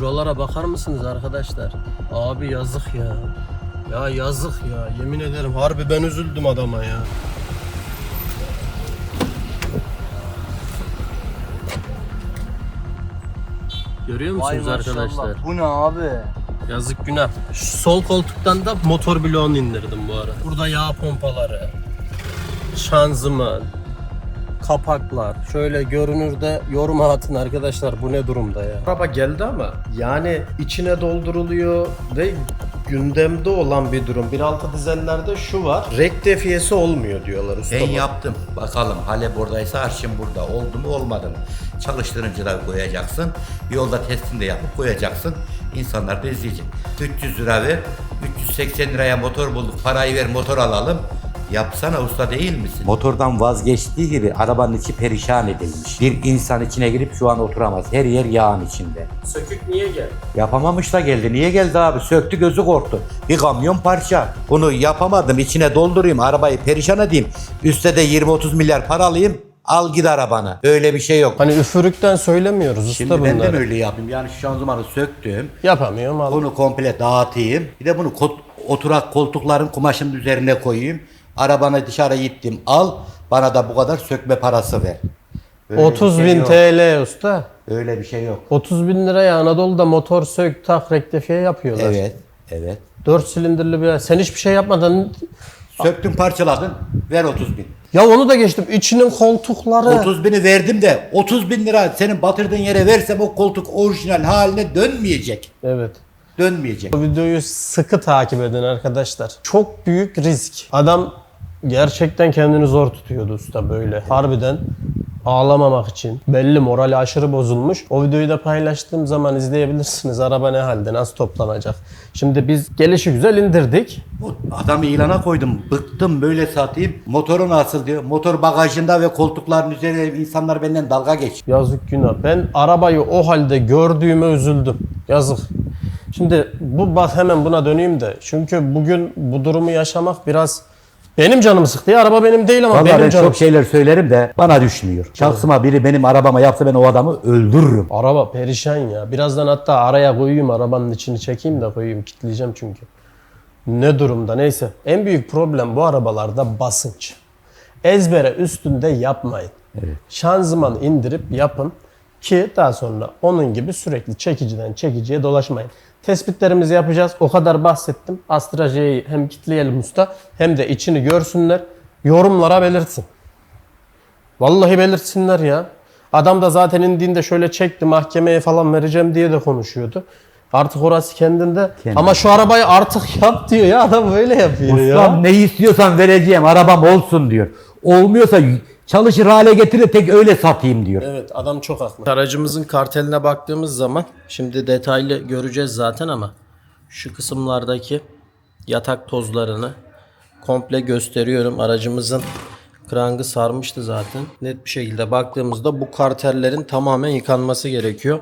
Şuralara bakar mısınız arkadaşlar? Abi yazık ya. Ya yazık ya. Yemin ederim harbi ben üzüldüm adama ya. Görüyor musunuz arkadaşlar? Bu ne abi? Yazık günah. Şu sol koltuktan da motor bloğunu indirdim bu ara. Burada yağ pompaları, şanzıman, kapaklar. Şöyle görünürde yorum atın arkadaşlar, bu ne durumda ya. Araba geldi ama yani içine dolduruluyor ve gündemde olan bir durum. 1.6 dizellerde şu var. Rektifiyesi olmuyor diyorlar usta. Ben yaptım. Bakalım Halep oradaysa arşın burada. Oldu mu olmadı mı? Çalıştırınca da koyacaksın. Yolda testini de yapıp koyacaksın. İnsanlar da izleyecek. 300 lira ver. 380 liraya motor bulduk. Parayı ver motor alalım. Yapsana usta değil misin? Motordan vazgeçtiği gibi arabanın içi perişan edilmiş. Bir insan içine girip şu an oturamaz. Her yer yağın içinde. Sökük niye geldi? Yapamamış da geldi. Niye geldi abi? Söktü gözü korktu. Bir kamyon parça. Bunu yapamadım. İçine doldurayım. Arabayı perişan edeyim. Üste de 20-30 milyar para alayım. Al git arabana. Öyle bir şey yok. Hani üfürükten söylemiyoruz Şimdi usta ben bunları. de öyle yapayım. Yani şu şanzımanı söktüm. Yapamıyorum abi. Bunu komple dağıtayım. Bir de bunu oturak koltukların kumaşının üzerine koyayım. Arabanı dışarı gittim. Al. Bana da bu kadar sökme parası ver. Öyle 30 bir şey bin yok. TL usta. Öyle bir şey yok. 30 bin liraya Anadolu'da motor sök tak rektifiye yapıyorlar. Evet. Evet. 4 silindirli bir... Sen hiçbir şey yapmadan... Söktün parçaladın. Ver 30 bin. Ya onu da geçtim. İçinin koltukları. 30 bini verdim de 30 bin lira senin batırdığın yere versem o koltuk orijinal haline dönmeyecek. Evet. Dönmeyecek. Bu videoyu sıkı takip edin arkadaşlar. Çok büyük risk. Adam gerçekten kendini zor tutuyordu usta böyle. Harbiden ağlamamak için. Belli morali aşırı bozulmuş. O videoyu da paylaştığım zaman izleyebilirsiniz. Araba ne halde, nasıl toplanacak. Şimdi biz gelişi güzel indirdik. Adamı ilana koydum. Bıktım böyle satayım. Motoru nasıl diyor. Motor bagajında ve koltukların üzerinde insanlar benden dalga geçiyor. Yazık günah. Ben arabayı o halde gördüğüme üzüldüm. Yazık. Şimdi hemen buna döneyim de. Çünkü bugün bu durumu yaşamak biraz benim canımı sıktı. Ya araba benim değil ama Vallahi benim ben canım. çok şeyler söylerim de bana düşmüyor. Şahsıma biri benim arabama yapsa ben o adamı öldürürüm. Araba perişan ya. Birazdan hatta araya koyayım, arabanın içini çekeyim de koyayım. Kilitleyeceğim çünkü. Ne durumda neyse. En büyük problem bu arabalarda basınç. Ezbere üstünde yapmayın. Evet. Şanzıman indirip yapın ki daha sonra onun gibi sürekli çekiciden çekiciye dolaşmayın. Tespitlerimizi yapacağız. O kadar bahsettim. Astraje'yi hem kitleyelim usta hem de içini görsünler. Yorumlara belirtsin. Vallahi belirtsinler ya. Adam da zaten indiğinde şöyle çekti, mahkemeye falan vereceğim diye de konuşuyordu. Artık orası kendinde. Ama şu arabayı artık yap diyor ya. Adam böyle yapıyor ya. Ustam ne istiyorsan vereceğim arabam olsun diyor. Olmuyorsa çalışır hale getirir tek öyle satayım diyor. Evet, adam çok haklı. Aracımızın karteline baktığımız zaman şimdi detaylı göreceğiz zaten ama şu kısımlardaki yatak tozlarını komple gösteriyorum. Aracımızın krangı sarmıştı zaten. Net bir şekilde baktığımızda bu karterlerin tamamen yıkanması gerekiyor.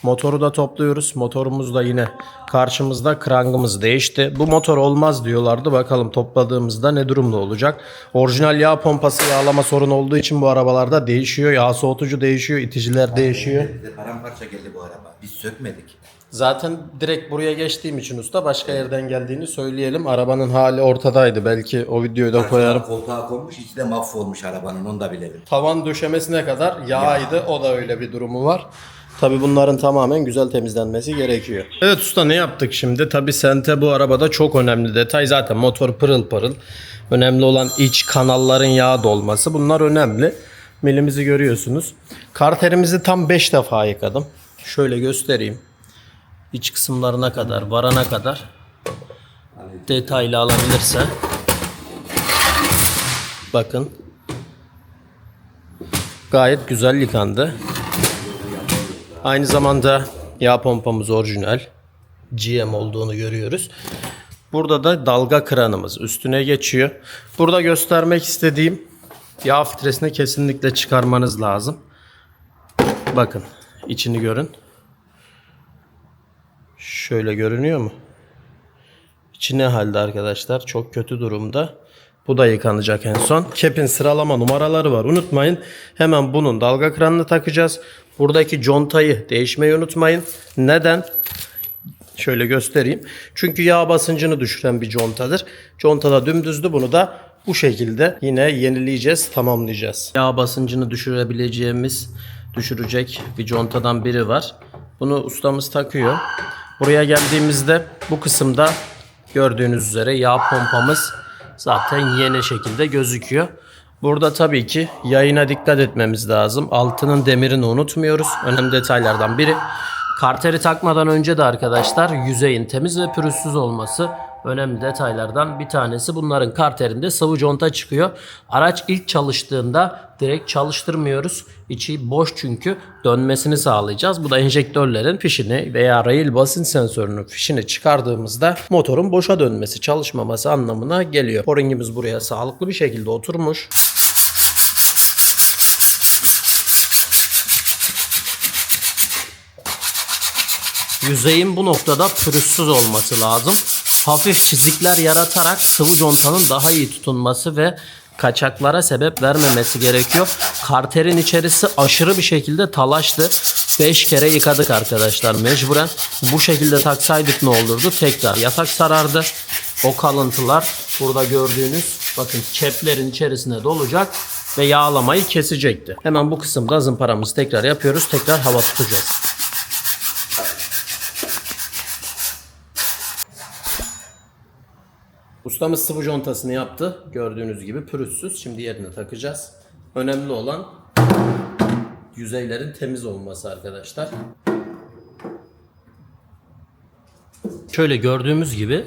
Motoru da topluyoruz. Motorumuz da yine karşımızda, krangımız değişti. Bu motor olmaz diyorlardı. Bakalım topladığımızda ne durumda olacak. Orijinal yağ pompası yağlama sorunu olduğu için bu arabalarda değişiyor. Yağ soğutucu değişiyor, iticiler değişiyor. Paramparça geldi bu araba. Biz sökmedik. Zaten direkt buraya geçtiğim için usta başka yerden geldiğini söyleyelim. Arabanın hali ortadaydı. Belki o videoyu da koyarım. Koltuğa konmuş içi de mahvolmuş arabanın onu da bilelim. Tavan döşemesine kadar yağydı. O da öyle bir durumu var. Tabii bunların tamamen güzel temizlenmesi gerekiyor. Evet usta, ne yaptık şimdi? Tabii sente bu arabada çok önemli detay. Zaten motor pırıl pırıl. Önemli olan iç kanalların yağ dolması. Bunlar önemli. Milimizi görüyorsunuz. Karterimizi tam 5 defa yıkadım. Şöyle göstereyim. İç kısımlarına kadar, varana kadar detaylı alabilirse. Bakın. Gayet güzel yıkandı. Aynı zamanda yağ pompamız orijinal. GM olduğunu görüyoruz. Burada da dalga kranımız üstüne geçiyor. Burada göstermek istediğim yağ filtresini kesinlikle çıkarmanız lazım. Bakın içini görün. Şöyle görünüyor mu? İçi ne halde arkadaşlar? Çok kötü durumda. Bu da yıkanacak en son. Kepin sıralama numaraları var. Unutmayın. Hemen bunun dalga kranını takacağız. Buradaki contayı değişmeyi unutmayın. Neden? Şöyle göstereyim. Çünkü yağ basıncını düşüren bir contadır. Conta da dümdüzdü. Bunu da bu şekilde yine yenileyeceğiz, tamamlayacağız. Yağ basıncını düşürecek bir contadan biri var. Bunu ustamız takıyor. Buraya geldiğimizde bu kısımda gördüğünüz üzere yağ pompamız zaten yeni şekilde gözüküyor. Burada tabii ki yayına dikkat etmemiz lazım. Altının demirini unutmuyoruz. Önemli detaylardan biri. Karteri takmadan önce de arkadaşlar yüzeyin temiz ve pürüzsüz olması önemli detaylardan bir tanesi. Bunların karterinde sıvı conta çıkıyor. Araç ilk çalıştığında direkt çalıştırmıyoruz. İçi boş çünkü dönmesini sağlayacağız. Bu da enjektörlerin fişini veya rail basınç sensörünün fişini çıkardığımızda motorun boşa dönmesi, çalışmaması anlamına geliyor. O-ringimiz buraya sağlıklı bir şekilde oturmuş. Yüzeyin bu noktada pürüzsüz olması lazım. Hafif çizikler yaratarak sıvı contanın daha iyi tutunması ve kaçaklara sebep vermemesi gerekiyor. Karterin içerisi aşırı bir şekilde talaştı. 5 kere yıkadık arkadaşlar mecburen. Bu şekilde taksaydık ne olurdu? Tekrar yatak sarardı. O kalıntılar burada gördüğünüz bakın keplerin içerisine dolacak ve yağlamayı kesecekti. Hemen bu kısımda zımparamızı tekrar yapıyoruz. Tekrar hava tutacağız. Ustamız sıvı contasını yaptı. Gördüğünüz gibi pürüzsüz. Şimdi yerine takacağız. Önemli olan yüzeylerin temiz olması arkadaşlar. Şöyle gördüğümüz gibi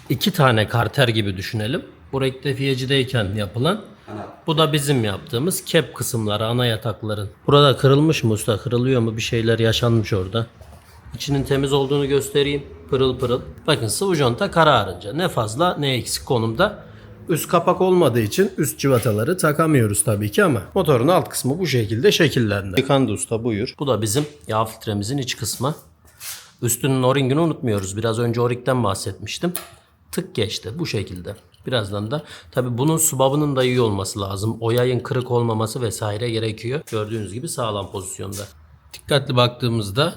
2 tane karter gibi düşünelim. Bu rektifiyecideyken yapılan. Bu da bizim yaptığımız kep kısımları, ana yatakların. Burada kırılmış mı usta? Kırılıyor mu? Bir şeyler yaşanmış orada. İçinin temiz olduğunu göstereyim. Pırıl pırıl. Bakın sıvı conta kararınca ne fazla ne eksik konumda. Üst kapak olmadığı için üst cıvataları takamıyoruz tabii ki ama motorun alt kısmı bu şekilde şekillendi. Yıkandı usta, buyur. Bu da bizim yağ filtremizin iç kısmı. Üstünün o-ringini unutmuyoruz. Biraz önce o-ringden bahsetmiştim. Tık geçti bu şekilde. Birazdan da tabii bunun subabının da iyi olması lazım. O yayın kırık olmaması vesaire gerekiyor. Gördüğünüz gibi sağlam pozisyonda. Dikkatli baktığımızda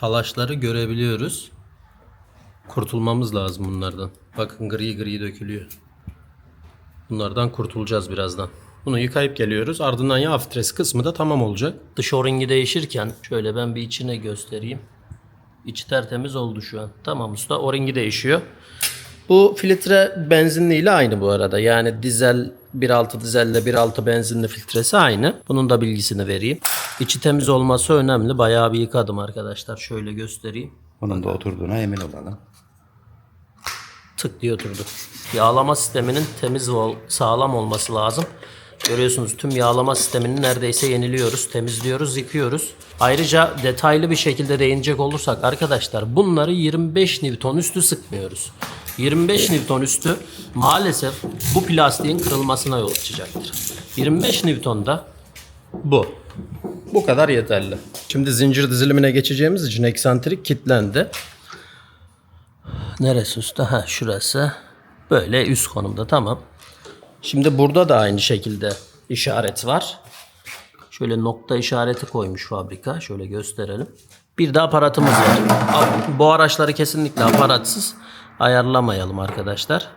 talaşları görebiliyoruz. Kurtulmamız lazım bunlardan. Bakın gri gri dökülüyor. Bunlardan kurtulacağız birazdan. Bunu yıkayıp geliyoruz. Ardından yağ filtresi kısmı da tamam olacak. Dış o-ringi değişirken şöyle ben bir içine göstereyim. İçi tertemiz oldu şu an. Tamam usta, o-ringi değişiyor. Bu filtre benzinliyle aynı bu arada. Yani dizel 1.6 dizelle 1.6 benzinli filtresi aynı. Bunun da bilgisini vereyim. İçi temiz olması önemli. Bayağı bir yıkadım arkadaşlar. Şöyle göstereyim. Bunun da oturduğuna emin olalım. Tık diye oturdu. Yağlama sisteminin temiz ve sağlam olması lazım. Görüyorsunuz tüm yağlama sistemini neredeyse yeniliyoruz, temizliyoruz, yıkıyoruz. Ayrıca detaylı bir şekilde değinecek olursak arkadaşlar bunları 25 Newton üstü sıkmıyoruz. 25 Newton üstü maalesef bu plastiğin kırılmasına yol açacaktır. 25 Newton'da bu. Bu kadar yeterli. Şimdi zincir dizilimine geçeceğimiz için eksantrik kilitlendi. Neresi usta? Ha, şurası. Böyle üst konumda, tamam. Şimdi burada da aynı şekilde işaret var. Şöyle nokta işareti koymuş fabrika. Şöyle gösterelim. Bir de aparatımız var. Bu araçları kesinlikle aparatsız ayarlamayalım arkadaşlar.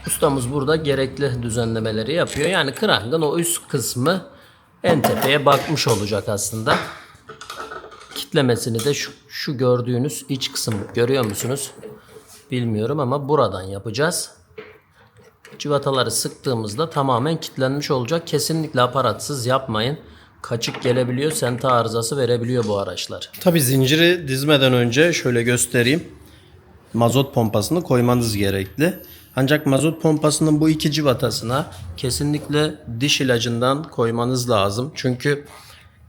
Ustamız burada gerekli düzenlemeleri yapıyor. Yani krangın o üst kısmı en tepeye bakmış olacak aslında. Kitlemesini de şu gördüğünüz iç kısım, görüyor musunuz? Bilmiyorum ama buradan yapacağız. Cıvataları sıktığımızda tamamen kilitlenmiş olacak. Kesinlikle aparatsız yapmayın. Kaçık gelebiliyor, sente arızası verebiliyor bu araçlar. Tabii zinciri dizmeden önce şöyle göstereyim. Mazot pompasını koymanız gerekli. Ancak mazot pompasının bu iki cıvatasına kesinlikle diş ilacından koymanız lazım. Çünkü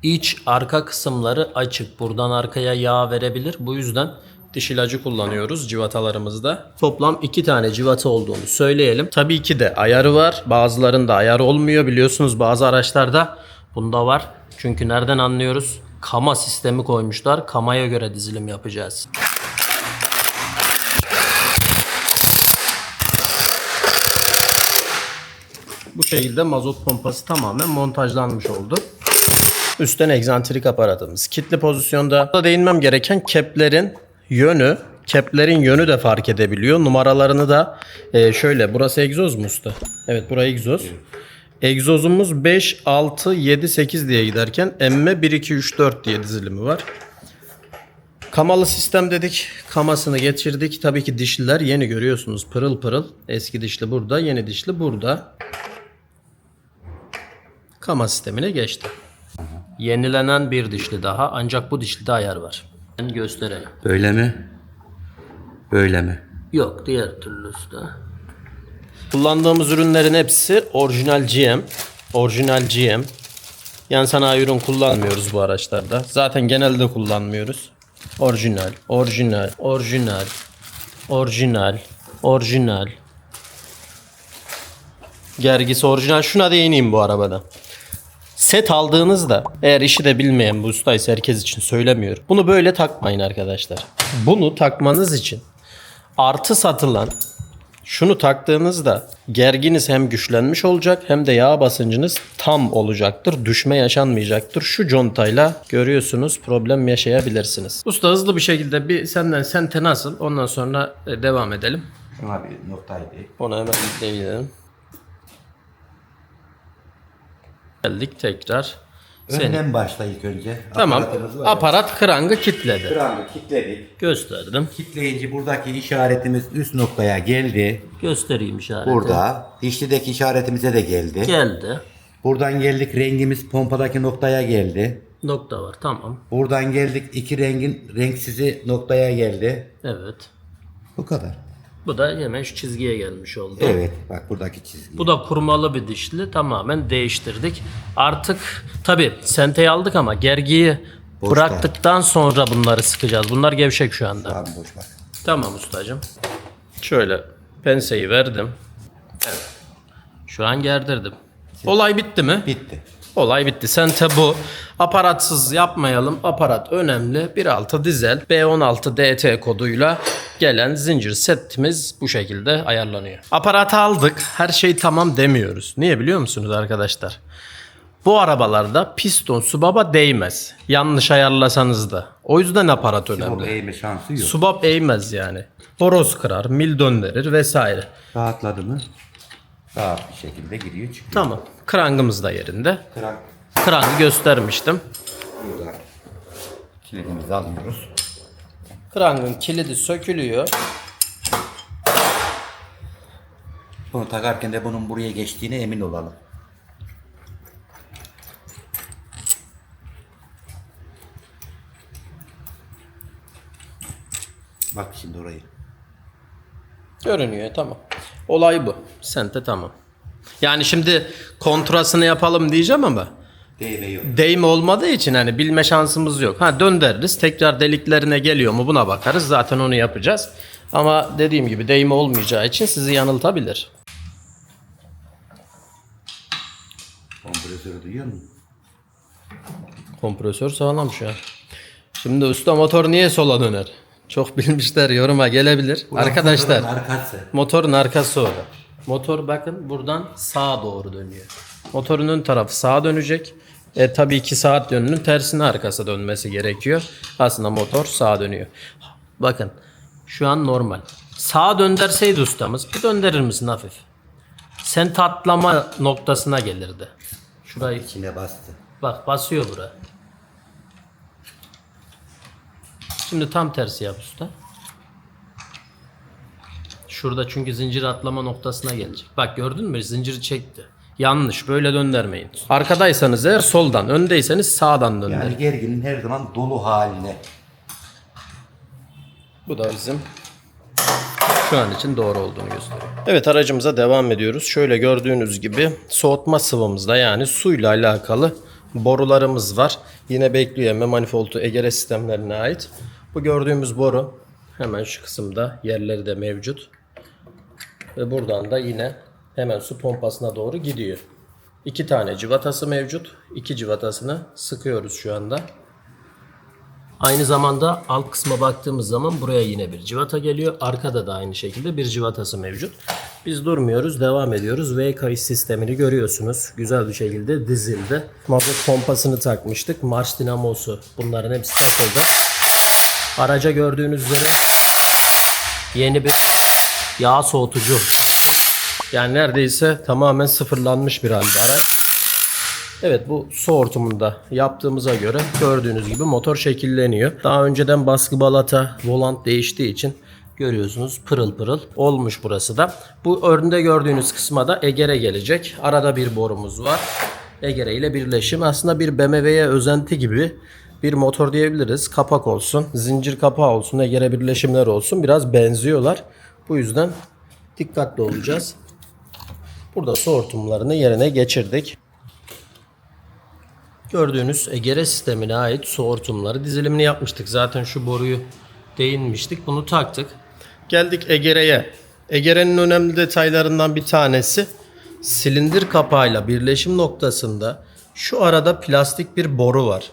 iç arka kısımları açık. Buradan arkaya yağ verebilir. Bu yüzden diş ilacı kullanıyoruz cıvatalarımızda. Toplam 2 tane cıvata olduğunu söyleyelim. Tabii ki de ayarı var. Bazılarında ayar olmuyor. Biliyorsunuz bazı araçlarda bunda var. Çünkü nereden anlıyoruz? Kama sistemi koymuşlar. Kamaya göre dizilim yapacağız. Bu şekilde mazot pompası tamamen montajlanmış oldu. Üstten egzantrik aparatımız. Kitli pozisyonda. Burada değinmem gereken keplerin yönü. Keplerin yönü de fark edebiliyor. Numaralarını da şöyle. Burası egzoz mu usta? Evet, burası egzoz. Egzozumuz 5, 6, 7, 8 diye giderken emme 1, 2, 3, 4 diye dizilimi var. Kamalı sistem dedik. Kamasını geçirdik. Tabii ki dişliler yeni görüyorsunuz. Pırıl pırıl. Eski dişli burada. Yeni dişli burada. Kama sistemine geçti. Yenilenen bir dişli daha. Ancak bu dişlide ayar var. Ben göstereyim. Böyle mi? Böyle mi? Yok, diğer türlüsü de. Kullandığımız ürünlerin hepsi orijinal GM. Orijinal GM. Yani sanayi ürün kullanmıyoruz bu araçlarda. Zaten genelde kullanmıyoruz. Orijinal, orijinal, orijinal, orijinal, orijinal. Gergisi orijinal. Şuna değineyim bu arabada. Set aldığınızda, eğer işi de bilmeyen bu ustaysa herkes için söylemiyorum. Bunu böyle takmayın arkadaşlar. Bunu takmanız için artı satılan şunu taktığınızda gerginiz hem güçlenmiş olacak hem de yağ basıncınız tam olacaktır. Düşme yaşanmayacaktır. Şu contayla görüyorsunuz problem yaşayabilirsiniz. Usta hızlı bir şekilde bir senden sente nasıl? Ondan sonra devam edelim. Şuna bir noktayı değil. Ona hemen değinelim. Geldik tekrar. Önden başla ilk önce. Tamam. Aparatımız var ya. Aparat krangı kilitledi. Krangı kilitledik. Gösterdim. Kitleyince buradaki işaretimiz üst noktaya geldi. Göstereyim işareti. Burada. Dişlideki işaretimize de geldi. Geldi. Buradan geldik, rengimiz pompadaki noktaya geldi. Nokta var. Tamam. Buradan geldik, iki rengin renksizi noktaya geldi. Evet. Bu kadar. Bu da hemen şu çizgiye gelmiş oldu. Evet, bak buradaki çizgi. Bu da kurmalı bir dişli. Tamamen değiştirdik. Artık tabi senteyi aldık ama gergiyi Boşta. bıraktıktan sonra bunları sıkacağız. Bunlar gevşek şu anda. Tamam, boş bak. Tamam ustacığım. Şöyle penseyi verdim. Evet. Şu an gerdirdim. Olay bitti mi? Bitti. Olay bitti. Sente bu. Aparatsız yapmayalım. Aparat önemli. 1.6 dizel B16 DT koduyla gelen zincir setimiz bu şekilde ayarlanıyor. Aparatı aldık. Her şey tamam demiyoruz. Niye biliyor musunuz arkadaşlar? Bu arabalarda piston subaba değmez. Yanlış ayarlasanız da. O yüzden aparat Bu önemli. eğme şansı yok. Subap eğmez yani. Horoz kırar, mil döndürür vesaire. Rahatladı mı? Rahat bir şekilde giriyor çıkıyor. Tamam. Krangımız da yerinde. Krank Krangı göstermiştim. burada. Kilidimizi alıyoruz. Krangın kilidi sökülüyor. Bunu takarken de bunun buraya geçtiğine emin olalım. Bak şimdi orayı. Görünüyor, tamam. Olay bu. Sente tamam. Yani şimdi kontrasını yapalım diyeceğim ama Değme yok. değme olmadığı için hani bilme şansımız yok. Ha, döndürürüz. Tekrar deliklerine geliyor mu buna bakarız. Zaten onu yapacağız. Ama dediğim gibi değme olmayacağı için sizi yanıltabilir. Kompresörü duyuyor musun? Kompresör sağlam şu an. Şimdi usta motor niye sola döner? Çok bilmişler, yoruma gelebilir. Arkadaşlar Motorun arkası. motorun arkası orada. Motor bakın buradan sağa doğru dönüyor. Motorun ön tarafı sağa dönecek. Tabii ki saat yönünün tersine arkası dönmesi gerekiyor. Aslında motor sağa dönüyor. Bakın şu an normal. Sağa döndürseydi ustamız, bir döndürür müsün hafif? Sente atlama noktasına gelirdi. Şurayı İçine bastı. bak, basıyor bura. Şimdi tam tersi yap usta. Şurada çünkü zincir atlama noktasına gelecek. Bak gördün mü? Zinciri çekti. Yanlış. Böyle döndürmeyin. Arkadaysanız eğer soldan, öndeyseniz sağdan döndürün. Yani gerginin her zaman dolu haline. Bu da bizim şu an için doğru olduğunu gösteriyor. Evet, aracımıza devam ediyoruz. Şöyle gördüğünüz gibi soğutma sıvımızda, yani suyla alakalı borularımız var. Yine bekliyor emme manifoldu egere sistemlerine ait. Bu gördüğümüz boru hemen şu kısımda yerleri de mevcut. Ve buradan da yine hemen su pompasına doğru gidiyor. 2 tane civatası mevcut. 2 civatasını sıkıyoruz şu anda. Aynı zamanda alt kısma baktığımız zaman buraya yine bir civata geliyor. Arkada da aynı şekilde bir civatası mevcut. Biz durmuyoruz, devam ediyoruz. V kayış sistemini görüyorsunuz. Güzel bir şekilde dizildi. Mazot pompasını takmıştık. Marş dinamosu. Bunların hepsi takıldı. Araca gördüğünüz üzere yeni bir yağ soğutucu taktık. Yani neredeyse tamamen sıfırlanmış bir halde araç. Evet, bu su hortumunda yaptığımıza göre gördüğünüz gibi motor şekilleniyor. Daha önceden baskı balata, volant değiştiği için görüyorsunuz pırıl pırıl olmuş burası da. Bu önde gördüğünüz kısma da egere gelecek. Arada bir borumuz var. Egere ile birleşim. Aslında bir BMW'ye özenti gibi bir motor diyebiliriz. Kapak olsun, zincir kapağı olsun, egere birleşimler olsun. Biraz benziyorlar. Bu yüzden dikkatli olacağız. Burada su hortumlarını yerine geçirdik. Gördüğünüz egere sistemine ait su hortumları dizilimini yapmıştık. Zaten şu boruyu değinmiştik. Bunu taktık. Geldik egereye. Egerenin önemli detaylarından bir tanesi silindir kapağıyla birleşim noktasında şu arada plastik bir boru var.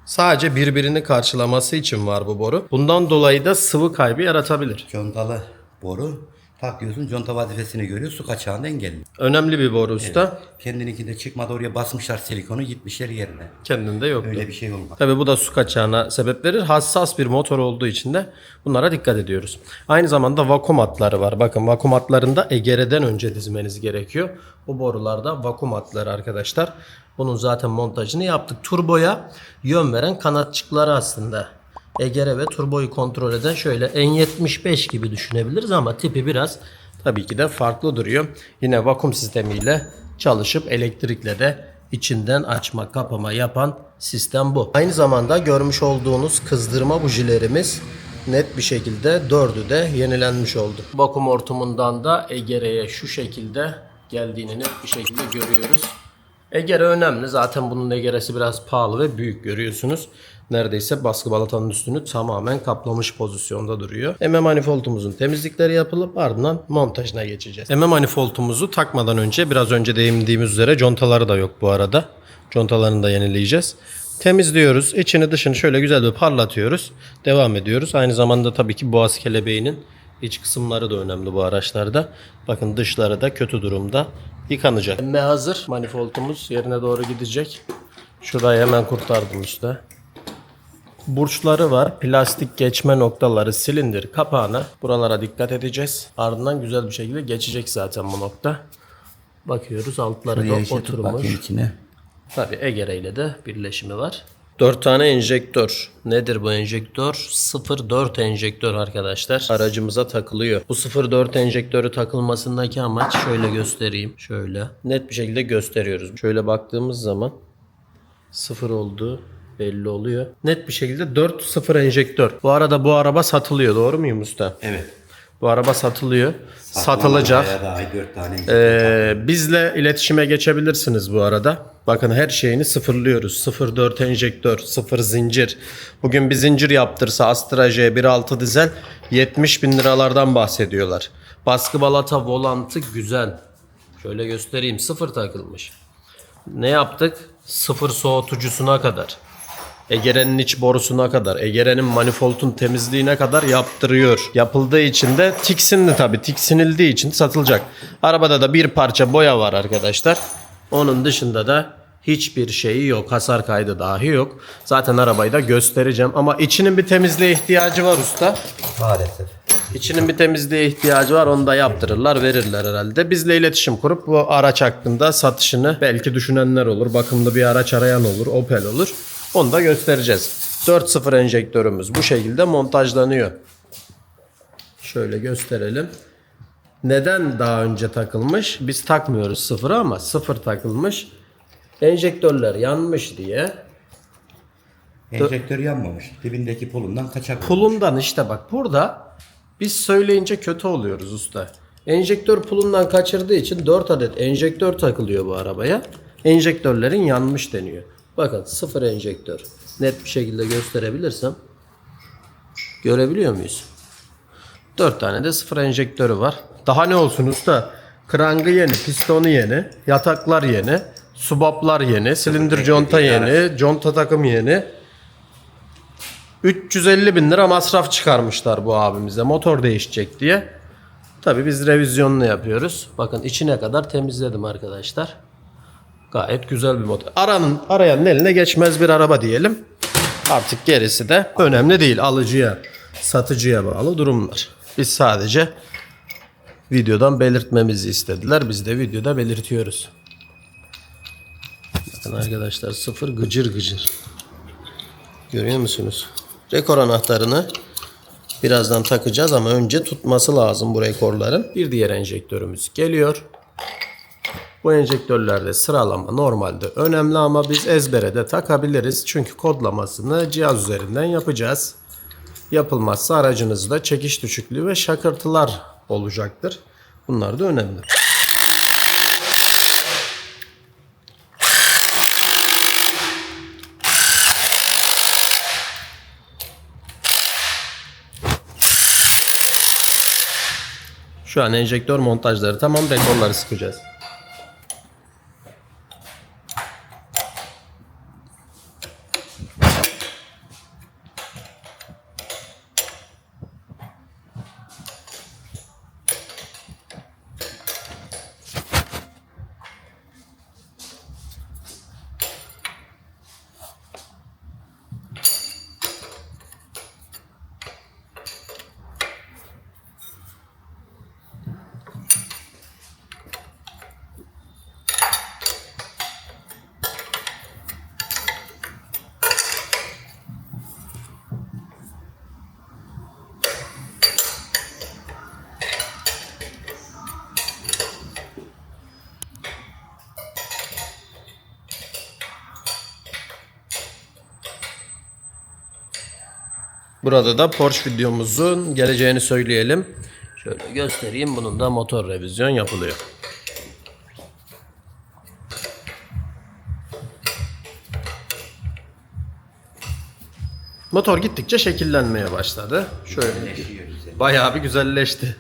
Sadece birbirini karşılaması için var bu boru. Bundan dolayı da sıvı kaybı yaratabilir. Contalı boru takıyorsun, conta vazifesini görüyor, su kaçağını engelliyor. Önemli bir boru usta. Kendininkinde çıkmadı, oraya basmışlar silikonu, gitmişler yerine. Kendinde yok. Öyle bir şey olmaz. Tabii bu da su kaçağına sebep verir. Hassas bir motor olduğu için de bunlara dikkat ediyoruz. Aynı zamanda vakum hatları var. Bakın vakum hatlarında egereden önce dizmeniz gerekiyor. Bu borularda vakum hatları arkadaşlar. Bunun zaten montajını yaptık. Turboya yön veren kanatçıkları aslında. Egere ve turboyu kontrol eden şöyle N75 gibi düşünebiliriz ama tipi biraz tabii ki de farklı duruyor. Yine vakum sistemiyle çalışıp elektrikle de içinden açma kapama yapan sistem bu. Aynı zamanda görmüş olduğunuz kızdırma bujilerimiz net bir şekilde 4'ü de yenilenmiş oldu. Vakum hortumundan da egereye şu şekilde geldiğini net bir şekilde görüyoruz. Egere önemli. Zaten bunun egeresi biraz pahalı ve büyük görüyorsunuz. Neredeyse baskı balatanın üstünü tamamen kaplamış pozisyonda duruyor. Manifoldumuzun temizlikleri yapılıp ardından montajına geçeceğiz. Manifoldumuzu takmadan önce biraz önce değindiğimiz üzere contaları da yok bu arada. Contalarını da yenileyeceğiz. Temizliyoruz. İçini dışını şöyle güzel bir parlatıyoruz. Devam ediyoruz. Aynı zamanda tabii ki boğaz kelebeğinin iç kısımları da önemli bu araçlarda. Bakın dışları da kötü durumda. Yıkanacak. Hazır. Manifoldumuz yerine doğru gidecek. Şurayı hemen kurtardım usta. Burçları var. Plastik geçme noktaları, silindir kapağına. Buralara dikkat edeceğiz. Ardından güzel bir şekilde geçecek zaten bu nokta. Bakıyoruz altları da oturmuş. Tabii egere ile de birleşimi var. 4 tane enjektör. Nedir bu enjektör? 0.4 enjektör arkadaşlar. Aracımıza takılıyor. Bu 0.4 enjektörü takılmasındaki amaç şöyle göstereyim. Şöyle. Net bir şekilde gösteriyoruz. Şöyle baktığımız zaman 0 olduğu belli oluyor. Net bir şekilde 4.0 enjektör. Bu arada bu araba satılıyor. Doğru muyum usta? Evet. Bu araba satılıyor. Satılacak. Bizle iletişime geçebilirsiniz bu arada. Bakın her şeyini sıfırlıyoruz. 0.4 enjektör, 0 zincir. Bugün bir zincir yaptırsa Astra J 1.6 dizel 70 bin liralardan bahsediyorlar. Baskı balata volantı güzel. Şöyle göstereyim. 0 takılmış. Ne yaptık? 0 soğutucusuna kadar. Egerenin iç borusuna kadar, egerenin manifoldun temizliğine kadar yaptırıyor. Yapıldığı için de tiksinli tabii. Tiksinildiği için satılacak. Arabada da bir parça boya var arkadaşlar. Onun dışında da hiçbir şeyi yok. Hasar kaydı dahi yok. Zaten arabayı da göstereceğim. Ama içinin bir temizliğe ihtiyacı var usta. Maalesef. İçinin bir temizliğe ihtiyacı var. Onu da yaptırırlar, verirler herhalde. Bizle iletişim kurup bu araç hakkında satışını belki düşünenler olur. Bakımlı bir araç arayan olur. Opel olur. Onu da göstereceğiz. 4.0 enjektörümüz bu şekilde montajlanıyor. Şöyle gösterelim. Neden daha önce takılmış? Biz takmıyoruz 0'ı ama 0 takılmış. Enjektörler yanmış diye. Enjektör yanmamış. Dibindeki pulundan kaçak. Pulundan işte bak burada biz söyleyince kötü oluyoruz usta. Enjektör pulundan kaçırdığı için 4 adet enjektör takılıyor bu arabaya. Enjektörlerin yanmış deniyor. Bakın 0 enjektör. Net bir şekilde gösterebilirsem. Görebiliyor muyuz? 4 tane de 0 enjektörü var. Daha ne olsun usta? Krangı yeni, pistonu yeni, yataklar yeni, subaplar yeni, silindir conta yeni, conta takım yeni. 350 bin lira masraf çıkarmışlar bu abimize motor değişecek diye. Tabi biz revizyonunu yapıyoruz. Bakın içine kadar temizledim arkadaşlar. Gayet güzel bir motor. Arayanın eline geçmez bir araba diyelim. Artık gerisi de önemli değil. Alıcıya, satıcıya bağlı durumlar. Biz sadece videodan belirtmemizi istediler. Biz de videoda belirtiyoruz. Bakın arkadaşlar sıfır gıcır gıcır. Görüyor musunuz? Rekor anahtarını birazdan takacağız ama önce tutması lazım bu rekorların. Bir diğer enjektörümüz geliyor. Bu enjektörlerde sıralama normalde önemli ama biz ezbere de takabiliriz. Çünkü kodlamasını cihaz üzerinden yapacağız. Yapılmazsa aracınızda çekiş düşüklüğü ve şakırtılar olacaktır. Bunlar da önemli. Şu an enjektör montajları tamam, rekorları sıkacağız. Burada da Porsche videomuzun geleceğini söyleyelim. Şöyle göstereyim. Bunun da motor revizyon yapılıyor. Motor gittikçe şekillenmeye başladı. Şöyle bayağı bir güzelleşti.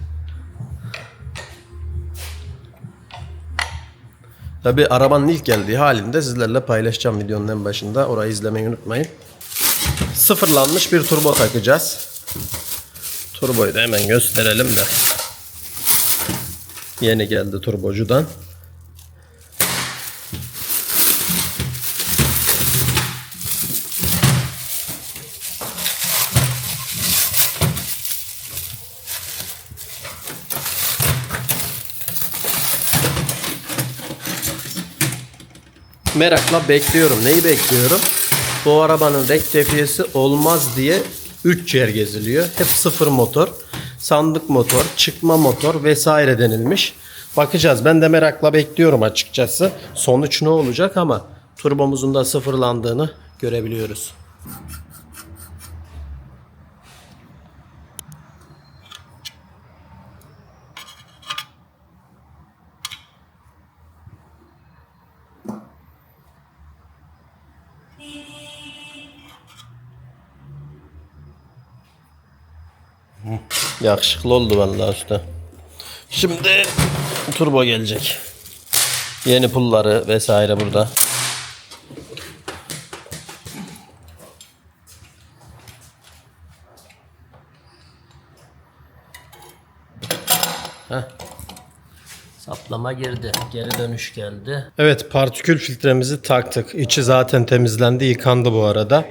Tabi arabanın ilk geldiği halinde sizlerle paylaşacağım videonun en başında. Orayı izlemeyi unutmayın. Sıfırlanmış bir turbo takacağız. Turboyu da hemen gösterelim de. Yeni geldi turbocudan. Merakla bekliyorum. Neyi bekliyorum? Bu arabanın rektifiyesi olmaz diye 3 yer geziliyor. Hep sıfır motor, sandık motor, çıkma motor vesaire denilmiş. Bakacağız. Ben de merakla bekliyorum açıkçası. Sonuç ne olacak ama turbomuzun da sıfırlandığını görebiliyoruz. Yakışıklı oldu vallahi usta. Şimdi turbo gelecek. Yeni pulları vesaire burada. Heh. Saplama girdi. Geri dönüş geldi. Evet, partikül filtremizi taktık. İçi zaten temizlendi, yıkandı bu arada.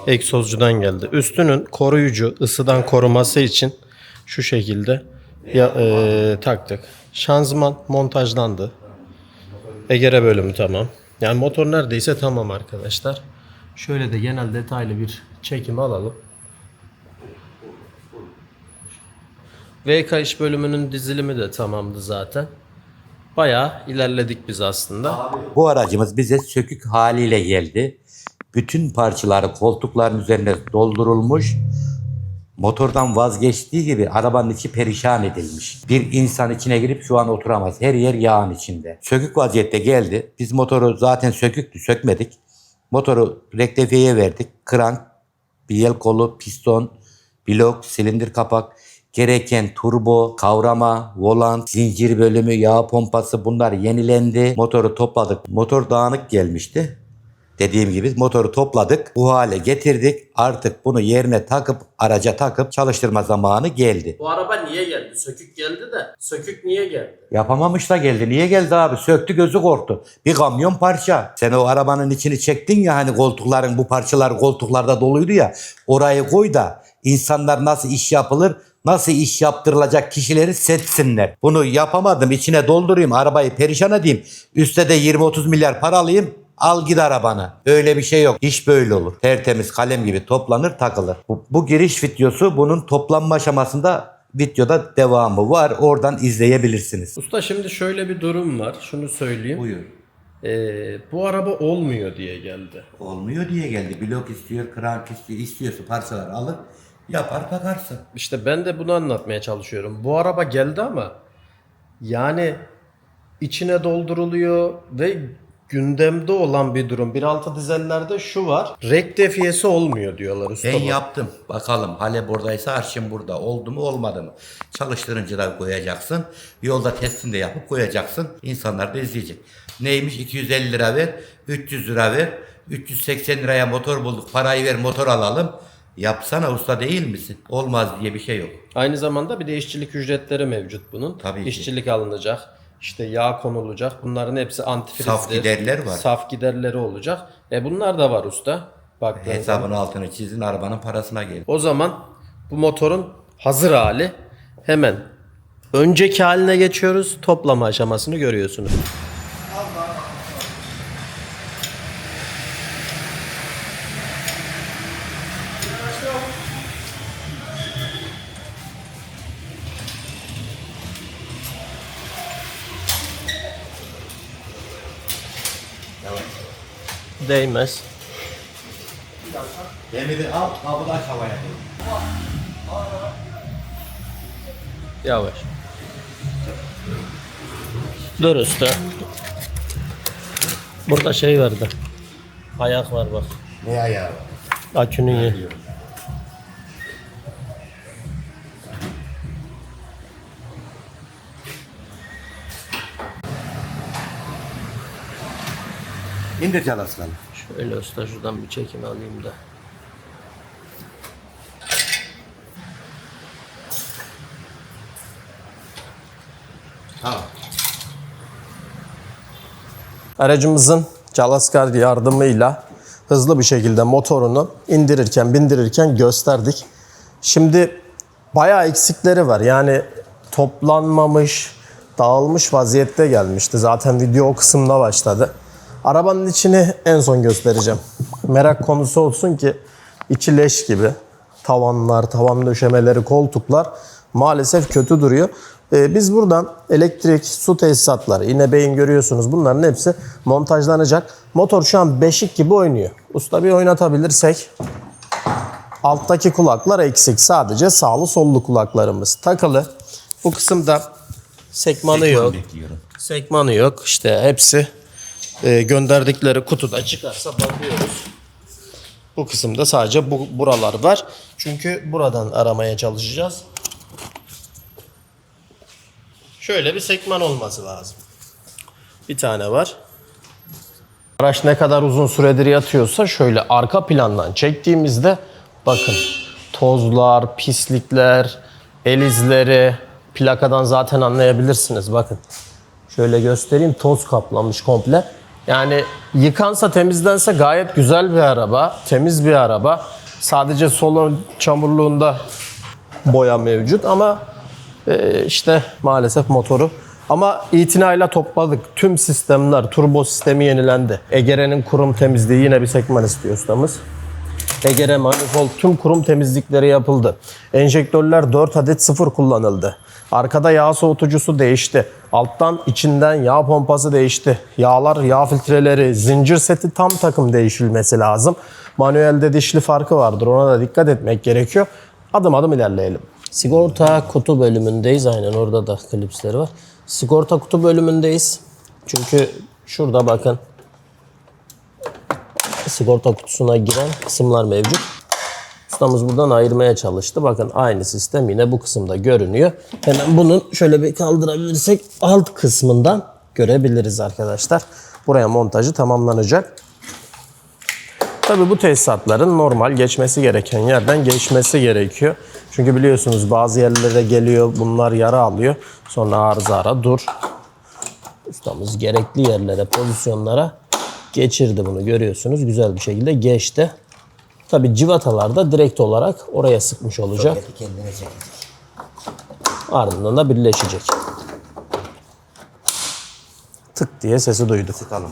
Egzozcudan geldi. Üstünün koruyucu, ısıdan koruması için şu şekilde taktık. Şanzıman montajlandı. Egere bölümü tamam. Yani motor neredeyse tamam arkadaşlar. Şöyle de genel detaylı bir çekim alalım. VK iş bölümünün dizilimi de tamamdı zaten. Bayağı ilerledik biz aslında. Bu aracımız bize sökük haliyle geldi. Bütün parçaları koltukların üzerine doldurulmuş. Motordan vazgeçtiği gibi arabanın içi perişan edilmiş. Bir insan içine girip şu an oturamaz. Her yer yağın içinde. Sökük vaziyette geldi. Biz motoru zaten söküktü, sökmedik. Motoru rektifiyeye verdik. Krank, bilyel kolu, piston, blok, silindir kapak, gereken turbo, kavrama, volant, zincir bölümü, yağ pompası bunlar yenilendi. Motoru topladık. Motor dağınık gelmişti. Dediğim gibi motoru topladık, bu hale getirdik. Artık bunu yerine takıp, araca takıp çalıştırma zamanı geldi. Bu araba niye geldi? Sökük geldi de. Sökük niye geldi? Yapamamış da geldi. Niye geldi abi? Söktü, gözü korktu. Bir kamyon parça. Sen o arabanın içini çektin ya, hani koltukların, bu parçalar koltuklarda doluydu ya. Orayı koy da insanlar nasıl iş yapılır, nasıl iş yaptırılacak kişileri seçsinler. Bunu yapamadım, içine doldurayım, arabayı perişan edeyim. Üste de 20-30 milyar para alayım. Al git arabana. Öyle bir şey yok. İş böyle olur. Tertemiz kalem gibi toplanır, takılır. Bu giriş videosu, bunun toplanma aşamasında videoda devamı var. Oradan izleyebilirsiniz. Usta şimdi şöyle bir durum var. Şunu söyleyeyim. Buyur. Bu araba olmuyor diye geldi. Olmuyor diye geldi. Blok istiyor, krank istiyor, istiyorsa parçalar alıp yapar takarsın. İşte ben de bunu anlatmaya çalışıyorum. Bu araba geldi ama yani içine dolduruluyor ve gündemde olan bir durum. 1.6 dizellerde şu var. Rektifiyesi olmuyor diyorlar usta. Ben yaptım. Bakalım hale buradaysa arşın burada. Oldu mu olmadı mı? Çalıştırınca da koyacaksın. Yolda testini de yapıp koyacaksın. İnsanlar da izleyecek. Neymiş? 250 lira ver, 300 lira ver, 380 liraya motor bulduk. Parayı ver, motor alalım. Yapsana, usta değil misin? Olmaz diye bir şey yok. Aynı zamanda bir de işçilik ücretleri mevcut bunun. Tabii ki. İşçilik alınacak. İşte yağ konulacak. Bunların hepsi antifrizdir. Saf giderler var. Saf giderleri olacak. Bunlar da var usta. Baktığın zaman. Hesabın altını çizin, arabanın parasına gelin. O zaman bu motorun hazır hali, hemen önceki haline geçiyoruz. Toplama aşamasını görüyorsunuz. Değmez. Demiri al, kabı da aç havaya koy. Yavaş. Dur usta. Burada şey vardı. Ayak var bak. Ne ayağı? Akünün yeri. İndir Can Aslan. Şöyle usta şuradan bir çekim alayım da. Tamam. Aracımızın Calaskar yardımıyla hızlı bir şekilde motorunu indirirken bindirirken gösterdik. Şimdi bayağı eksikleri var. Yani toplanmamış, dağılmış vaziyette gelmişti. Zaten video o kısımda başladı. Arabanın içini en son göstereceğim. Merak konusu olsun ki içi leş gibi. Tavanlar, tavan döşemeleri, koltuklar maalesef kötü duruyor. Biz buradan elektrik, su tesisatları, yine beyin görüyorsunuz, bunların hepsi montajlanacak. Motor şu an beşik gibi oynuyor. Usta bir oynatabilirsek. Alttaki kulaklar eksik. Sadece sağlı sollu kulaklarımız takılı. Bu kısımda sekmanı yok. Bekliyorum. Sekmanı yok. İşte hepsi gönderdikleri kutuda çıkarsa bakıyoruz. Bu kısımda sadece buralar var. Çünkü buradan aramaya çalışacağız. Şöyle bir sekman olması lazım. Bir tane var. Araç ne kadar uzun süredir yatıyorsa şöyle arka plandan çektiğimizde bakın tozlar, pislikler, el izleri, plakadan zaten anlayabilirsiniz. Bakın şöyle göstereyim, toz kaplamış komple. Yani yıkansa, temizlense gayet güzel bir araba, temiz bir araba. Sadece sol ön çamurluğunda boya mevcut ama işte maalesef motoru. Ama itinayla topladık. Tüm sistemler, turbo sistemi yenilendi. Egere'nin kurum temizliği, yine bir sekman istiyor ustamız. Egere manifold, tüm kurum temizlikleri yapıldı. Enjektörler 4 adet sıfır kullanıldı. Arkada yağ soğutucusu değişti. Alttan içinden yağ pompası değişti. Yağlar, yağ filtreleri, zincir seti tam takım değişilmesi lazım. Manuelde dişli farkı vardır. Ona da dikkat etmek gerekiyor. Adım adım ilerleyelim. Sigorta kutu bölümündeyiz. Aynen orada da klipsleri var. Sigorta kutu bölümündeyiz. Çünkü şurada bakın sigorta kutusuna giren kısımlar mevcut. Ustamız buradan ayırmaya çalıştı. Bakın aynı sistem yine bu kısımda görünüyor. Hemen bunun şöyle bir kaldırabilirsek alt kısmından görebiliriz arkadaşlar. Buraya montajı tamamlanacak. Tabii bu tesisatların normal geçmesi gereken yerden geçmesi gerekiyor. Çünkü biliyorsunuz bazı yerlere geliyor, bunlar yara alıyor. Sonra arıza ara dur. Ustamız gerekli yerlere, pozisyonlara geçirdi bunu, görüyorsunuz. Güzel bir şekilde geçti. Tabii civatalar da direkt olarak oraya sıkmış olacak. Soketi kendine çekecek. Ardından da birleşecek. Tık diye sesi duyduk. Sıkalım.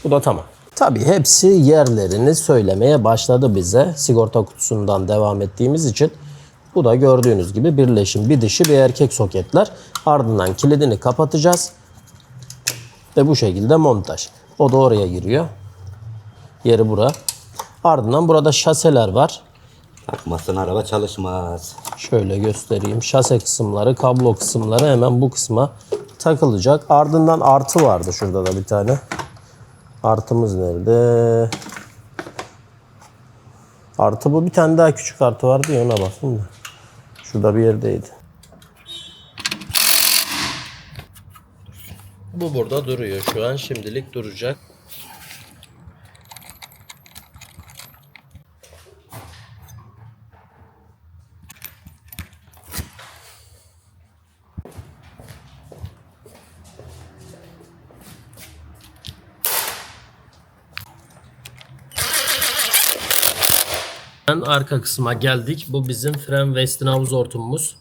Bu da tamam. Tabii hepsi yerlerini söylemeye başladı bize. Sigorta kutusundan devam ettiğimiz için. Bu da gördüğünüz gibi birleşim. Bir dişi bir erkek soketler. Ardından kilidini kapatacağız. Ve bu şekilde montaj. O da oraya giriyor. Yeri bura. Ardından burada şaseler var. Takmazsan araba çalışmaz. Şöyle göstereyim. Şase kısımları, kablo kısımları hemen bu kısma takılacak. Ardından artı vardı şurada da bir tane. Artımız nerede? Artı bu. Bir tane daha küçük artı vardı ya, ona bakın da. Şurada bir yerdeydi. Bu burada duruyor şu an. Şimdilik duracak. Arka kısma geldik. Bu bizim fren Westinghouse hortumumuz.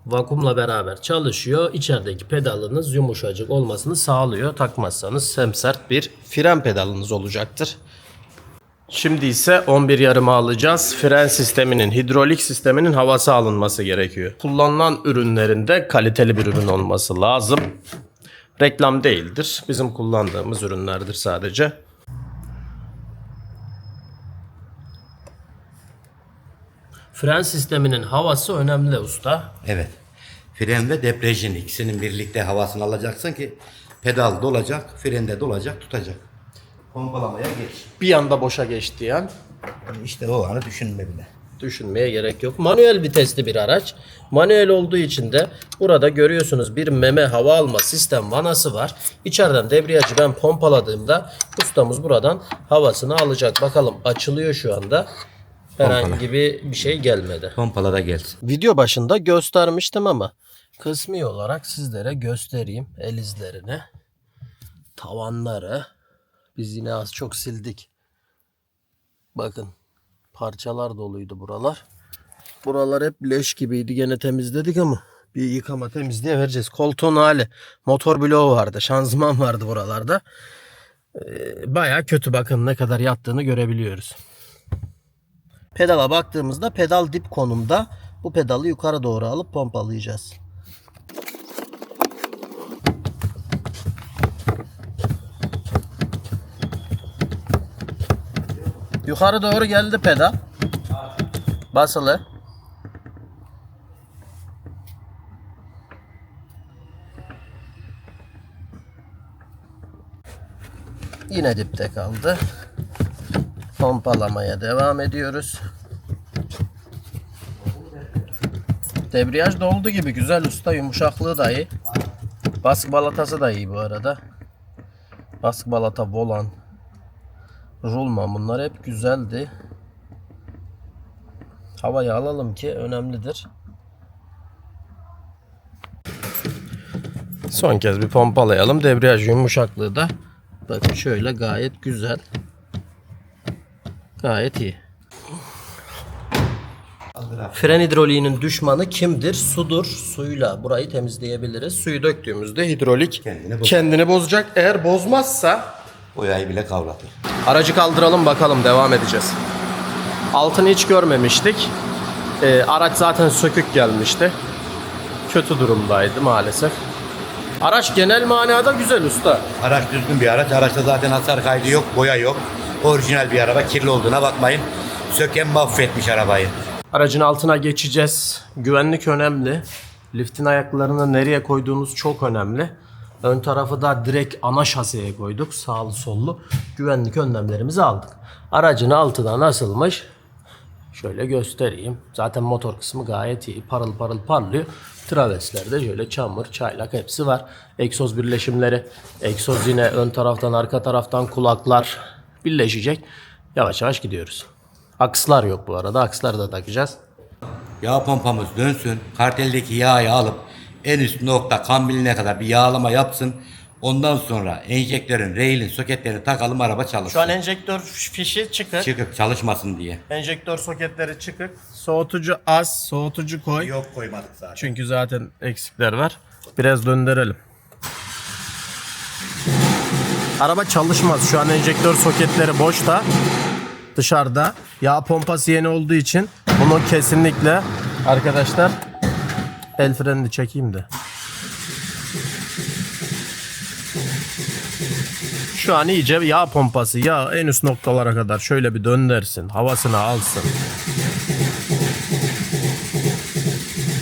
Vakumla beraber çalışıyor. İçerideki pedalınız yumuşacık olmasını sağlıyor. Takmazsanız semsert bir fren pedalınız olacaktır. Şimdi ise 11 yarımı alacağız. Fren sisteminin, hidrolik sisteminin havası alınması gerekiyor. Kullanılan ürünlerinde kaliteli bir ürün olması lazım. Reklam değildir. Bizim kullandığımız ürünlerdir sadece. Fren sisteminin havası önemli usta. Evet. Fren ve debriyajın ikisinin birlikte havasını alacaksın ki pedal dolacak, fren de dolacak, tutacak. Pompalamaya geç. Bir anda boşa geçtiği an İşte o anı düşünme bile. düşünmeye gerek yok. Manuel vitesli bir araç. Manuel olduğu için de burada görüyorsunuz bir meme hava alma sistem vanası var. İçeriden debriyajı ben pompaladığımda ustamız buradan havasını alacak. Bakalım açılıyor şu anda. Herhangi bir şey gelmedi. Pompala da gelsin. Video başında göstermiştim ama kısmi olarak sizlere göstereyim el izlerini. Tavanları biz yine az çok sildik. Bakın parçalar doluydu buralar. Buralar hep leş gibiydi. Gene temizledik ama bir yıkama temizliğe vereceğiz. Koltuğun hali. Motor bloğu vardı. Şanzıman vardı buralarda. Baya kötü, bakın ne kadar yattığını görebiliyoruz. Pedala baktığımızda pedal dip konumda. Bu pedalı yukarı doğru alıp pompalayacağız. Yukarı doğru geldi pedal. Basılı. Yine dipte kaldı. Pompalamaya devam ediyoruz. Debriyaj doldu gibi, güzel usta, yumuşaklığı da iyi. Baskı balatası da iyi bu arada. Baskı balata, volan, rulman, bunlar hep güzeldi. Havayı alalım ki önemlidir. Son kez bir pompalayalım. Debriyaj yumuşaklığı da bakın şöyle gayet güzel. Gayet iyi. Fren hidroliğinin düşmanı kimdir? Sudur. Suyla burayı temizleyebiliriz. Suyu döktüğümüzde hidrolik kendini bozacak. Eğer bozmazsa Boyayı bile kavratır. aracı kaldıralım bakalım, devam edeceğiz. Altını hiç görmemiştik. Araç zaten sökük gelmişti. Kötü durumdaydı maalesef. Araç genel manada güzel usta. Araç düzgün bir araç. Araçta zaten hasar kaydı yok, boya yok. Orijinal bir araba, kirli olduğuna bakmayın. Söken mahvetmiş arabayı. Aracın altına geçeceğiz. Güvenlik önemli. Liftin ayaklarını nereye koyduğunuz çok önemli. Ön tarafı da direkt ana şaseye koyduk. Sağlı sollu güvenlik önlemlerimizi aldık. Aracın altından asılmış. Şöyle göstereyim. Zaten motor kısmı gayet iyi. Parıl parıl parlıyor. Traveslerde şöyle çamur, çaylak hepsi var. Egzoz birleşimleri. Egzoz yine ön taraftan, arka taraftan kulaklar birleşecek. Yavaş yavaş gidiyoruz. Akslar yok bu arada. Aksları da takacağız. Yağ pompamız dönsün. Karteldeki yağı alıp en üst nokta kambiline kadar bir yağlama yapsın. Ondan sonra enjektörün, railin, soketlerini takalım, araba çalışsın. Şu an enjektör fişi çıkık. Çıkıp çalışmasın diye. Enjektör soketleri çıkık. Soğutucu az, soğutucu koy. Yok, koymadık zaten. Çünkü zaten eksikler var. Biraz döndürelim. Araba çalışmaz. Şu an enjektör soketleri boşta. Dışarıda. Yağ pompası yeni olduğu için bunu kesinlikle arkadaşlar el frenini çekeyim de. Şu an iyice yağ pompası en üst noktalara kadar şöyle bir döndürsün. Havasını alsın.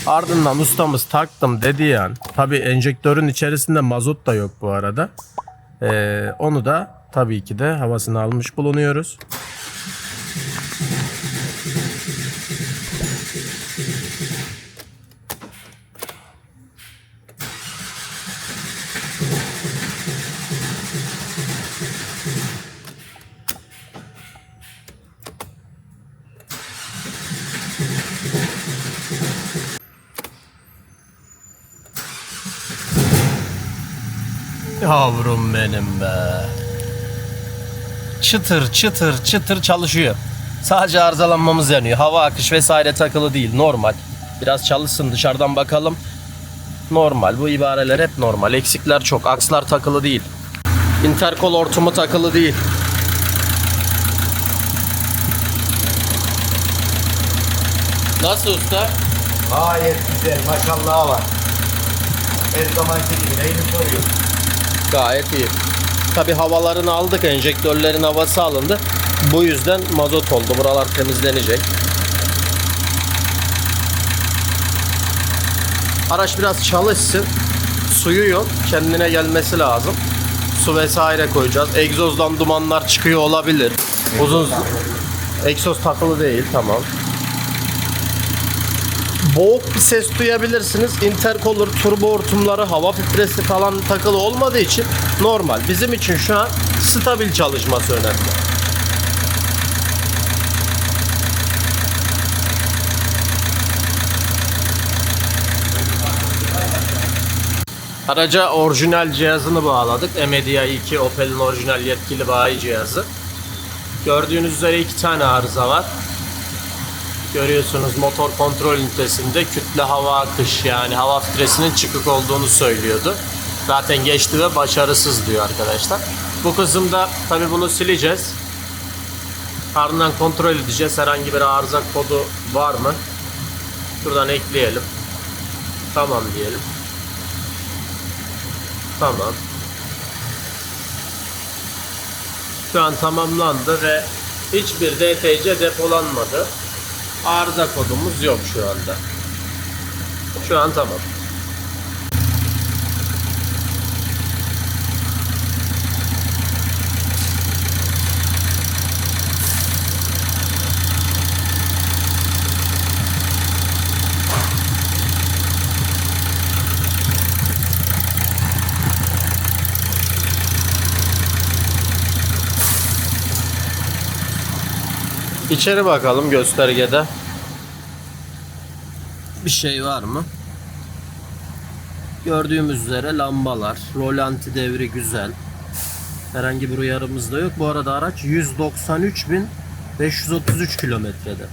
Ardından ustamız taktım dedi yani. Tabi enjektörün içerisinde mazot da yok bu arada. Onu da tabii ki de havasını almış bulunuyoruz. Yavrum benim be. Çıtır çıtır çıtır çalışıyor. Sadece arızalanmamız yanıyor. Hava akış vesaire takılı değil. Normal. Biraz çalışsın, dışarıdan bakalım. Normal. Bu ibareler hep normal. Eksikler çok. Akslar takılı değil. Interkol hortumu takılı değil. Nasıl usta? Gayet güzel, maşallah var. Her zamanki gibi neyini soruyor? Gayet iyi. Tabi havalarını aldık. Enjektörlerin havası alındı. Bu yüzden mazot oldu. Buralar temizlenecek. Araç biraz çalışsın. Suyu yok. Kendine gelmesi lazım. Su vesaire koyacağız. Egzozdan dumanlar çıkıyor olabilir. Uzun egzoz takılı değil. Tamam. Boğuk bir ses duyabilirsiniz. Intercooler, turbo hortumları, hava filtresi falan takılı olmadığı için normal. Bizim için şu an stabil çalışması önemli. Araca orijinal cihazını bağladık. Emedia 2 Opel'in orijinal yetkili bayi cihazı. Gördüğünüz üzere 2 tane arıza var. Görüyorsunuz motor kontrol ünitesinde kütle hava akış, yani hava filtresinin çıkık olduğunu söylüyordu. Zaten geçti ve başarısız diyor arkadaşlar. Bu kısımda tabi bunu sileceğiz. Ardından kontrol edeceğiz. Herhangi bir arıza kodu var mı? Şuradan ekleyelim. Tamam diyelim. Tamam. Şu an tamamlandı ve hiçbir DTC depolanmadı. Arıza kodumuz yok şu anda. Şu an tamam. İçeri bakalım göstergede. Bir şey var mı? Gördüğümüz üzere lambalar, rolanti devri güzel. Herhangi bir uyarımız da yok. Bu arada araç 193.533 kilometrede.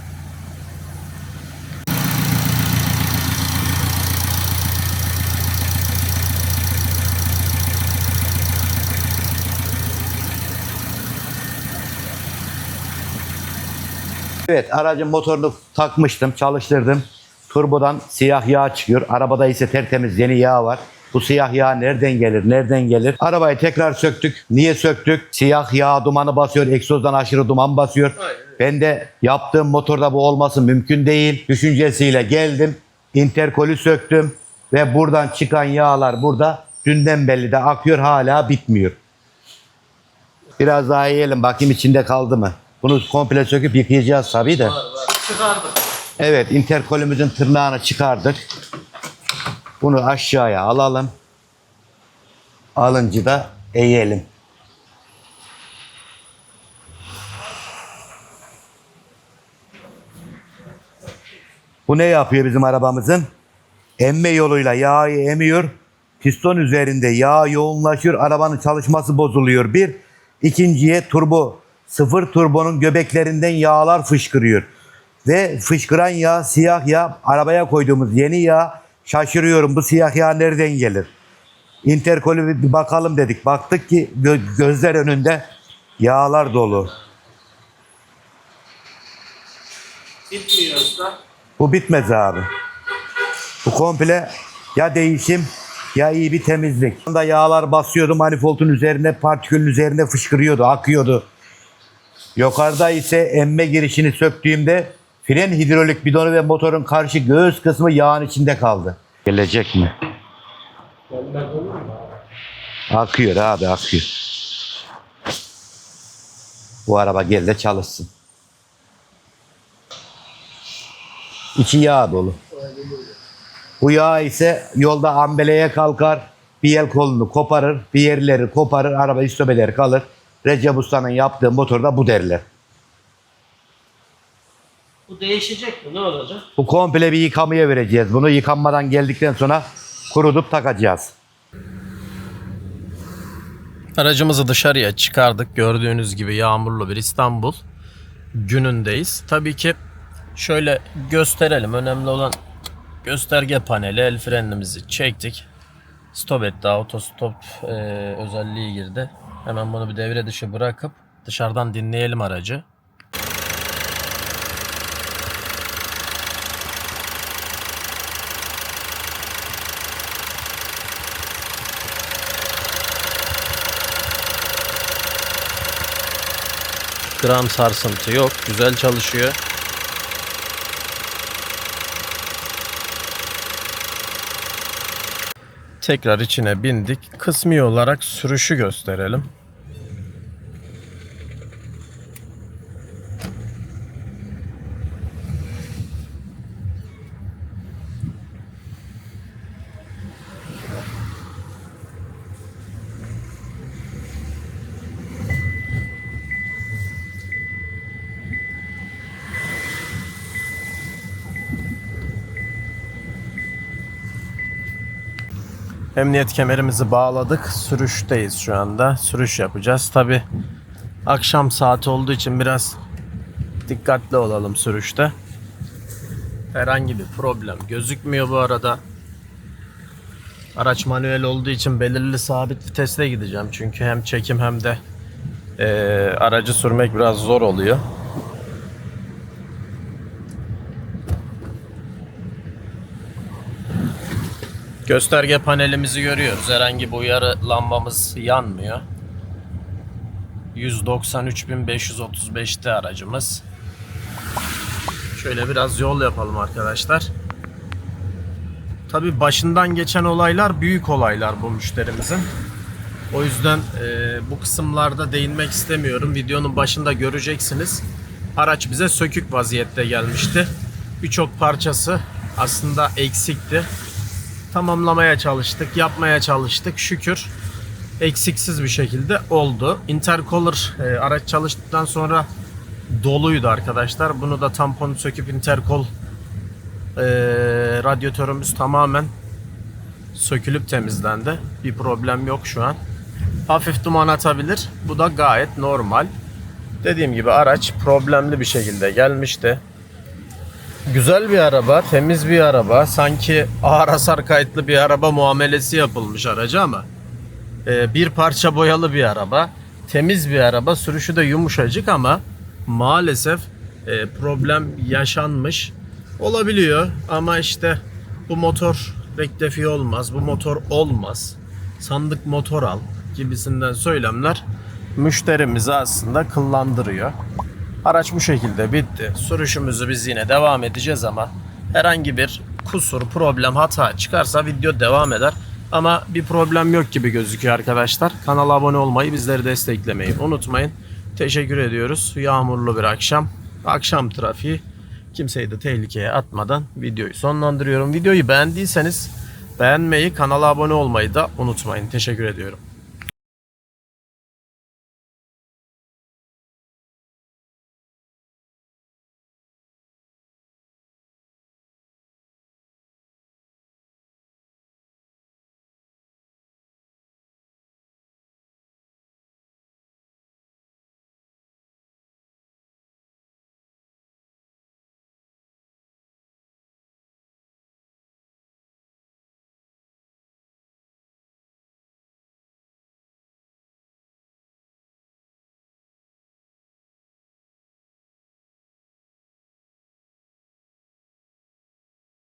Evet, aracın motorunu takmıştım, çalıştırdım. Turbodan siyah yağ çıkıyor. Arabada ise tertemiz yeni yağ var. Bu siyah yağ nereden gelir? Nereden gelir? Arabayı tekrar söktük. Niye söktük? Siyah yağ dumanı basıyor. Egzozdan aşırı duman basıyor. Ben de yaptığım motorda bu olması mümkün değil düşüncesiyle geldim. Interkolü söktüm ve buradan çıkan yağlar burada Dünden belli de akıyor, hala bitmiyor. Biraz daha yiyelim bakayım içinde kaldı mı? Bunu komple söküp yıkayacağız tabii de. Çıkardık. Evet, interkolümüzün tırnağını çıkardık. Bunu aşağıya alalım. Alınca da eğelim. Bu ne yapıyor bizim arabamızın? Emme yoluyla yağı emiyor. Piston üzerinde yağ yoğunlaşıyor. Arabanın çalışması bozuluyor. Bir. İkinciye turbo. Sıfır turbonun göbeklerinden yağlar fışkırıyor. Ve fışkıran yağ, siyah yağ, arabaya koyduğumuz yeni yağ. Şaşırıyorum, bu siyah yağ nereden gelir? Interkolü bir bakalım dedik. Baktık ki gözler önünde yağlar dolu. Bitmiyor usta. Bu bitmez abi. Bu komple ya değişim ya iyi bir temizlik. Bunda yağlar basıyordu manifoldun üzerine, partikülün üzerine fışkırıyordu, akıyordu. Yukarıda ise emme girişini söktüğümde fren hidrolik bidonu ve motorun karşı göğüs kısmı yağın içinde kaldı. Gelecek mi? Gelmez olur mu? Akıyor abi, akıyor. Bu araba gel de çalışsın. İçi yağ dolu. Bu yağ ise yolda ambeleye kalkar, bir el kolunu koparır, bir yerleri koparır, araba istobeler kalır. Recep Usta'nın yaptığı motorda bu derler. Bu değişecek mi? Ne olacak? Bu komple bir yıkamaya vereceğiz. Bunu yıkanmadan geldikten sonra kurutup takacağız. Aracımızı dışarıya çıkardık. Gördüğünüz gibi yağmurlu bir İstanbul günündeyiz. Tabii ki şöyle gösterelim. Önemli olan gösterge paneli. El frenimizi çektik. Stop etti. Autostop özelliği girdi. Hemen bunu bir devre dışı bırakıp dışarıdan dinleyelim aracı. Gram sarsıntı yok. Güzel çalışıyor. Tekrar içine bindik. Kısmi olarak sürüşü gösterelim. Emniyet kemerimizi bağladık. Sürüşteyiz şu anda. Sürüş yapacağız. Tabi akşam saati olduğu için biraz dikkatli olalım sürüşte. Herhangi bir problem gözükmüyor bu arada. Araç manuel olduğu için belirli sabit viteste gideceğim. Çünkü hem çekim hem de aracı sürmek biraz zor oluyor. Gösterge panelimizi görüyoruz. Herhangi bir uyarı lambamız yanmıyor. 193.535'te aracımız. Şöyle biraz yol yapalım arkadaşlar. Tabii başından geçen olaylar büyük olaylar bu müşterimizin. O yüzden bu kısımlarda değinmek istemiyorum. Videonun başında göreceksiniz. Araç bize sökük vaziyette gelmişti. Birçok parçası aslında eksikti. Tamamlamaya çalıştık, yapmaya çalıştık. Şükür eksiksiz bir şekilde oldu. Intercooler araç çalıştıktan sonra doluydu arkadaşlar. Bunu da tamponu söküp interkol radyatörümüz tamamen sökülüp temizlendi. Bir problem yok şu an. Hafif duman atabilir. Bu da gayet normal. Dediğim gibi araç problemli bir şekilde gelmişti. Güzel bir araba, temiz bir araba. Sanki ağır hasar kayıtlı bir araba muamelesi yapılmış araca ama bir parça boyalı bir araba. Temiz bir araba. Sürüşü de yumuşacık ama maalesef problem yaşanmış. Olabiliyor ama işte bu motor rektifiye olmaz, bu motor olmaz. Sandık motor al gibisinden söylemler müşterimizi aslında kıllandırıyor. Araç bu şekilde bitti. Sürüşümüzü biz yine devam edeceğiz ama herhangi bir kusur, problem, hata çıkarsa video devam eder. Ama bir problem yok gibi gözüküyor arkadaşlar. Kanala abone olmayı, bizleri desteklemeyi unutmayın. Teşekkür ediyoruz. Yağmurlu bir akşam. Akşam trafiği. Kimseyi de tehlikeye atmadan videoyu sonlandırıyorum. Videoyu beğendiyseniz beğenmeyi, kanala abone olmayı da unutmayın. Teşekkür ediyorum.